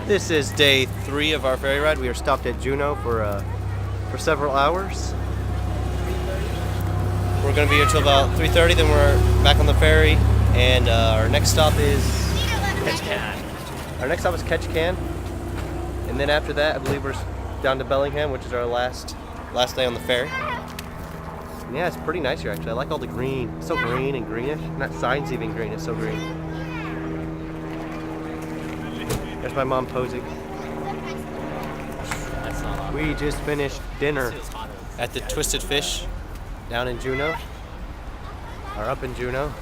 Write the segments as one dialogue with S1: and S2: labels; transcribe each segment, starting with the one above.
S1: This is day 3 of our ferry ride. We are stopped at Juneau for several hours. We're going to be here until about 3:30. Then we're back on the ferry, and our next stop is
S2: Ketchikan.
S1: Our next stop is Ketchikan, and then after that, I believe we're down to Bellingham, which is our last day on the ferry. And yeah, it's pretty nice here actually. I like all the green. It's so green and greenish. Not signs even green. It's so green. There's my mom posing.
S2: That's not hot.
S1: We just finished dinner at the Twisted Fish down in Juneau, or up in Juneau.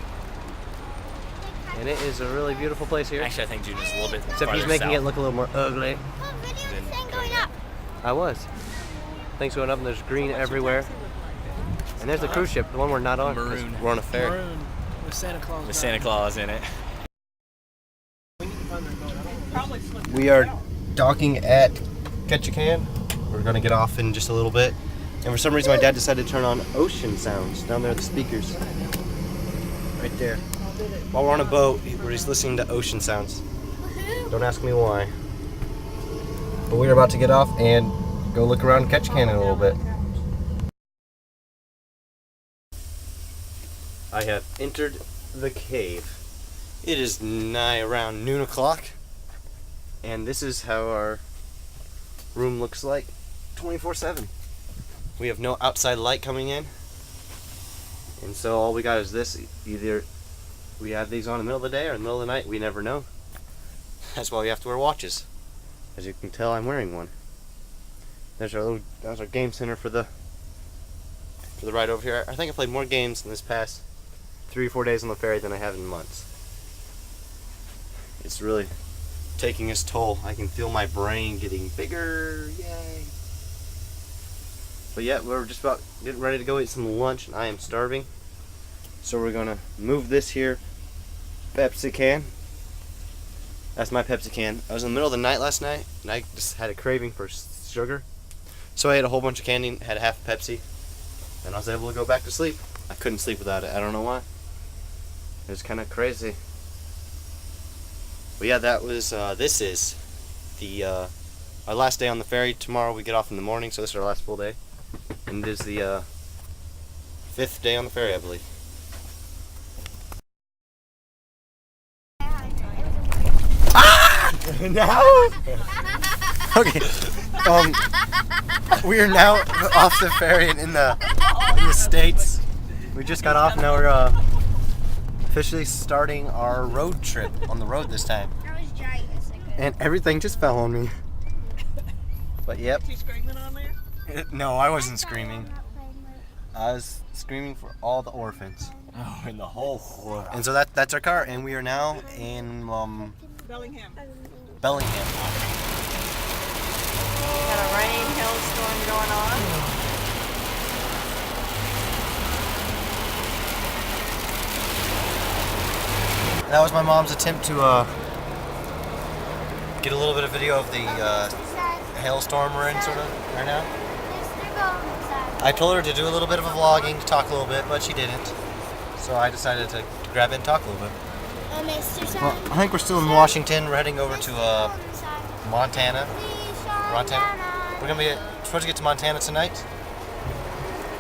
S1: And it is a really beautiful place here.
S2: Actually, I think Juneau's a little bit
S1: Except he's making
S2: south.
S1: it look a little more ugly. I was. Things going up and there's green everywhere. And there's the cruise ship, the one we're not on.
S2: Maroon.
S1: We're on a ferry.
S3: Maroon with Santa Claus.
S2: With Santa Claus in it.
S1: We are docking at Ketchikan. We're going to get off in just a little bit. And for some reason my dad decided to turn on ocean sounds down there at the speakers. Right there. While we're on a boat, we're just listening to ocean sounds. Don't ask me why. But we're about to get off and go look around Ketchikan in a little bit. I have entered the cave. It is nigh around noon o'clock. And this is how our room looks like 24/7. We have no outside light coming in. And so all we got is this. Either we have these on in the middle of the day or in the middle of the night. We never know. That's why we have to wear watches. As you can tell, I'm wearing one. That's our game center for the ride over here. I think I played more games in this past 3 or 4 days on the ferry than I have in months. It's really taking its toll. I can feel my brain getting bigger. Yay! But yeah, we're just about getting ready to go eat some lunch, and I am starving. So we're gonna move this here Pepsi can. That's my Pepsi can. I was in the middle of the night last night, and I just had a craving for sugar. So I ate a whole bunch of candy, had half a Pepsi, and I was able to go back to sleep. I couldn't sleep without it. I don't know why. It was kind of crazy. But yeah, that was, this is the, our last day on the ferry. Tomorrow we get off in the morning, so this is our last full day. And it is the, 5th day on the ferry, I believe. Ah! Now? Okay. We are now off the ferry and in the States. We just got off, now we're, officially starting our road trip on the road this time. And everything just fell on me. But yep.
S3: Was you screaming on there?
S1: No, I wasn't screaming. I was screaming for all the orphans.
S2: Oh, in the whole world.
S1: And so that's our car, and we are now in
S3: Bellingham.
S1: Bellingham.
S4: Got a rain, hailstorm going on.
S1: That was my mom's attempt to get a little bit of video of the hailstorm we're in sort of right now. I told her to do a little bit of a vlogging, to talk a little bit, but she didn't. So I decided to grab it and talk a little bit. Well, I think we're still in Washington. We're heading over to Montana. We're gonna be supposed to get to Montana tonight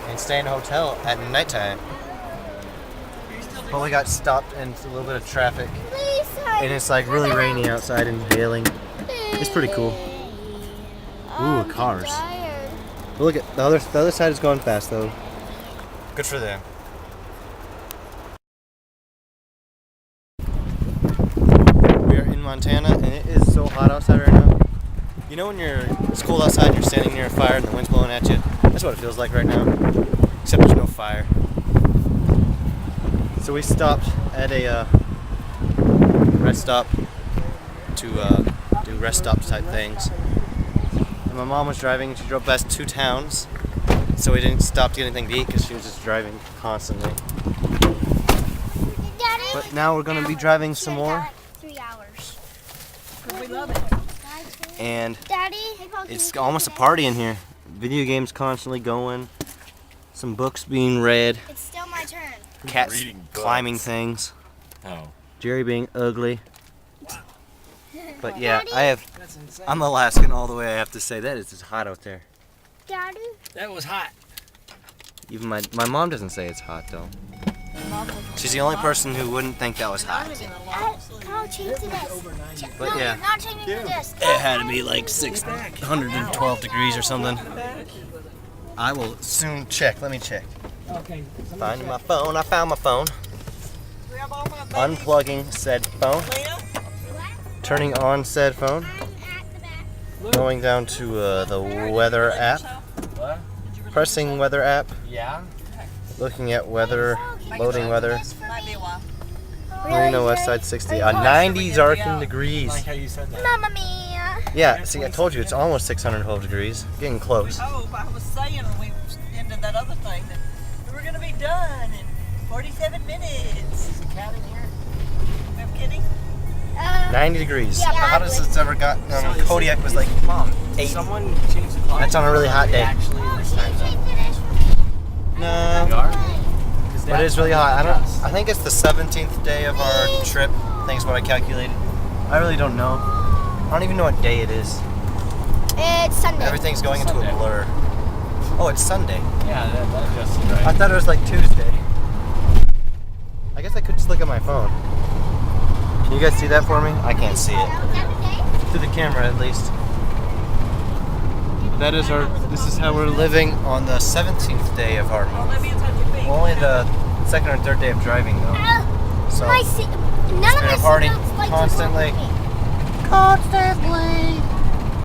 S1: and stay in a hotel at nighttime. But we got stopped in a little bit of traffic, and it's like really rainy outside and hailing. It's pretty cool. Ooh, cars. But look at the other side is going fast though. Good for them. We are in Montana, and it is so hot outside right now. You know when it's cold outside and you're standing near a fire and the wind's blowing at you? That's what it feels like right now. Except there's no fire. So we stopped at a rest stop to do rest stop type things. And my mom was driving, and she drove past 2 towns, so we didn't stop to get anything to eat because she was just driving constantly. But now we're going to be driving some more.
S5: 3 hours.
S3: We love it.
S1: And
S5: Daddy,
S1: it's almost a party in here. Video games constantly going, some books being read,
S5: it's still my turn.
S1: cats
S2: Reading books.
S1: climbing things,
S2: Oh.
S1: Jerry being ugly. But yeah,
S3: That's insane.
S1: I'm Alaskan all the way. I have to say that it's just hot out there.
S5: Daddy?
S3: That was hot.
S1: Even my mom doesn't say it's hot though. She's the only person who wouldn't think that was hot.
S5: I'll change to this.
S1: But
S5: No,
S1: yeah.
S5: you're not changing to this.
S1: It had to be like 612 degrees or something. I will soon check. Let me check.
S3: Okay.
S1: Finding my phone. I found my phone.
S3: Grab all my bags.
S1: Unplugging said phone.
S3: Leah?
S1: Turning on said phone.
S5: I'm at the back.
S1: Going down to the weather app.
S2: What?
S1: Pressing weather app.
S2: Yeah?
S1: Looking at weather. Loading weather.
S4: Might be a while.
S1: Reno West Side 60. 90 Zarkin degrees.
S2: Like how you said that.
S5: Mamma mia.
S1: Yeah, see, I told you it's almost 612 degrees. Getting close.
S3: Oh, I was saying when we ended that other thing that we were going to be done in 47 minutes. Is the cat in here? We have kitty?
S1: 90 degrees.
S5: Yeah,
S1: The hottest
S5: probably.
S1: it's ever got. Kodiak was like, Mom, 80.
S2: Someone changed the clock.
S1: That's on a really hot day.
S2: Actually, this time
S1: No,
S2: we are?
S1: but it is really hot. I think it's the 17th day of our trip. I think is what I calculated. I really don't know. I don't even know what day it is.
S5: It's Sunday.
S1: Everything's going into a
S2: Sunday.
S1: blur. Oh, it's Sunday.
S2: Yeah, that just is right.
S1: I thought it was like Tuesday. I guess I could just look at my phone. Can you guys see that for me? I can't see it. Through the camera at least. That is this is how we're living on the 17th day of our
S3: Oh, let me
S1: move.
S3: touch your feet.
S1: Only the second or third day of driving though. So
S5: None of
S1: been
S5: my
S1: a party
S5: seatbelts like
S1: constantly.
S5: to work.
S1: Constantly.